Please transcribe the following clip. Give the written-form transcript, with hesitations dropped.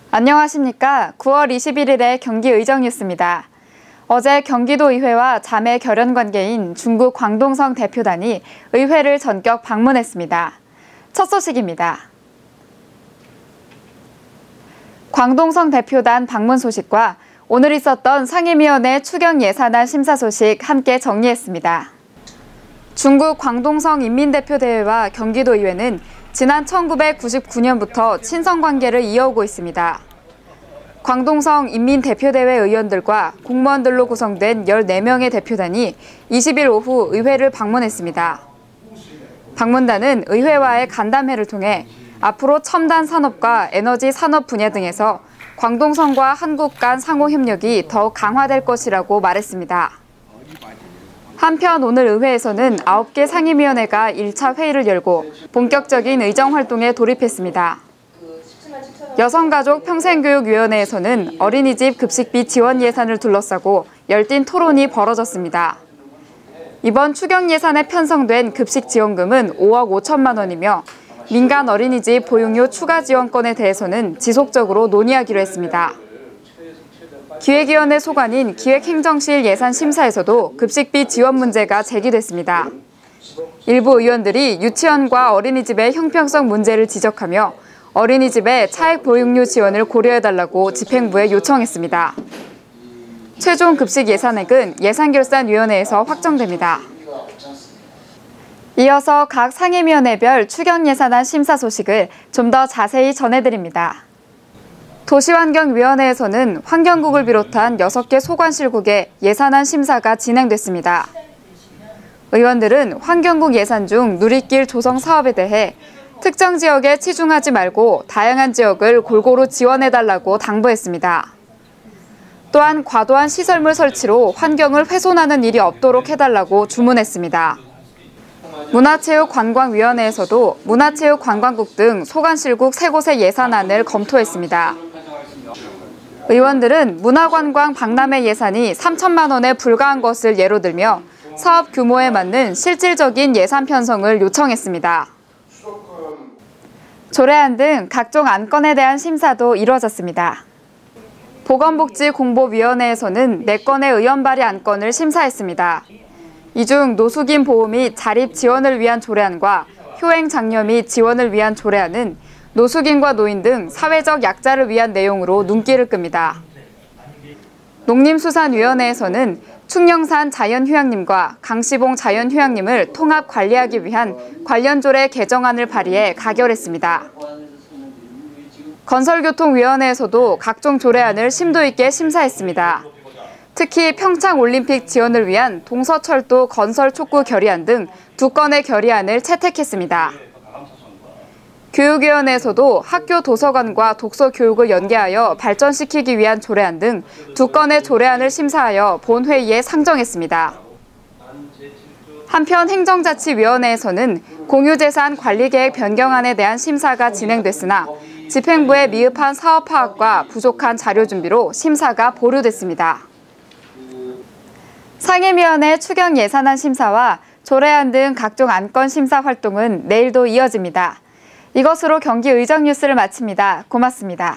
안녕하십니까. 9월 21일의 경기의정 뉴스입니다. 어제 경기도의회와 자매 결연 관계인 중국 광동성 대표단이 의회를 전격 방문했습니다. 첫 소식입니다. 광동성 대표단 방문 소식과 오늘 있었던 상임위원회 추경 예산안 심사 소식 함께 정리했습니다. 중국 광동성 인민대표대회와 경기도의회는 지난 1999년부터 친선관계를 이어오고 있습니다. 광동성 인민대표대회 의원들과 공무원들로 구성된 14명의 대표단이 20일 오후 의회를 방문했습니다. 방문단은 의회와의 간담회를 통해 앞으로 첨단 산업과 에너지 산업 분야 등에서 광동성과 한국 간 상호 협력이 더욱 강화될 것이라고 말했습니다. 한편 오늘 의회에서는 9개 상임위원회가 1차 회의를 열고 본격적인 의정 활동에 돌입했습니다. 여성가족평생교육위원회에서는 어린이집 급식비 지원 예산을 둘러싸고 열띤 토론이 벌어졌습니다. 이번 추경 예산에 편성된 급식지원금은 5억 5천만 원이며 민간 어린이집 보육료 추가 지원건에 대해서는 지속적으로 논의하기로 했습니다. 기획위원회 소관인 기획행정실 예산심사에서도 급식비 지원 문제가 제기됐습니다. 일부 의원들이 유치원과 어린이집의 형평성 문제를 지적하며 어린이집의 차액 보육료 지원을 고려해달라고 집행부에 요청했습니다. 최종 급식 예산액은 예산결산위원회에서 확정됩니다. 이어서 각 상임위원회별 추경 예산안 심사 소식을 좀 더 자세히 전해드립니다. 도시환경위원회에서는 환경국을 비롯한 6개 소관실국의 예산안 심사가 진행됐습니다. 의원들은 환경국 예산 중 누리길 조성 사업에 대해 특정 지역에 치중하지 말고 다양한 지역을 골고루 지원해달라고 당부했습니다. 또한 과도한 시설물 설치로 환경을 훼손하는 일이 없도록 해달라고 주문했습니다. 문화체육관광위원회에서도 문화체육관광국 등 소관실국 3곳의 예산안을 검토했습니다. 의원들은 문화관광 박람회 예산이 3천만 원에 불과한 것을 예로 들며 사업 규모에 맞는 실질적인 예산 편성을 요청했습니다. 조례안 등 각종 안건에 대한 심사도 이루어졌습니다. 보건복지공보위원회에서는 4건의 의원 발의 안건을 심사했습니다. 이 중 노숙인 보호 및 자립 지원을 위한 조례안과 효행 장려 및 지원을 위한 조례안은 노숙인과 노인 등 사회적 약자를 위한 내용으로 눈길을 끕니다. 농림수산위원회에서는 충령산 자연휴양림과 강시봉 자연휴양림을 통합 관리하기 위한 관련 조례 개정안을 발의해 가결했습니다. 건설교통위원회에서도 각종 조례안을 심도 있게 심사했습니다. 특히 평창올림픽 지원을 위한 동서철도 건설 촉구 결의안 등 2건의 결의안을 채택했습니다. 교육위원회에서도 학교 도서관과 독서 교육을 연계하여 발전시키기 위한 조례안 등 2건의 조례안을 심사하여 본회의에 상정했습니다. 한편 행정자치위원회에서는 공유재산 관리계획 변경안에 대한 심사가 진행됐으나 집행부의 미흡한 사업 파악과 부족한 자료 준비로 심사가 보류됐습니다. 상임위원회 추경 예산안 심사와 조례안 등 각종 안건 심사 활동은 내일도 이어집니다. 이것으로 경기의정 뉴스를 마칩니다. 고맙습니다.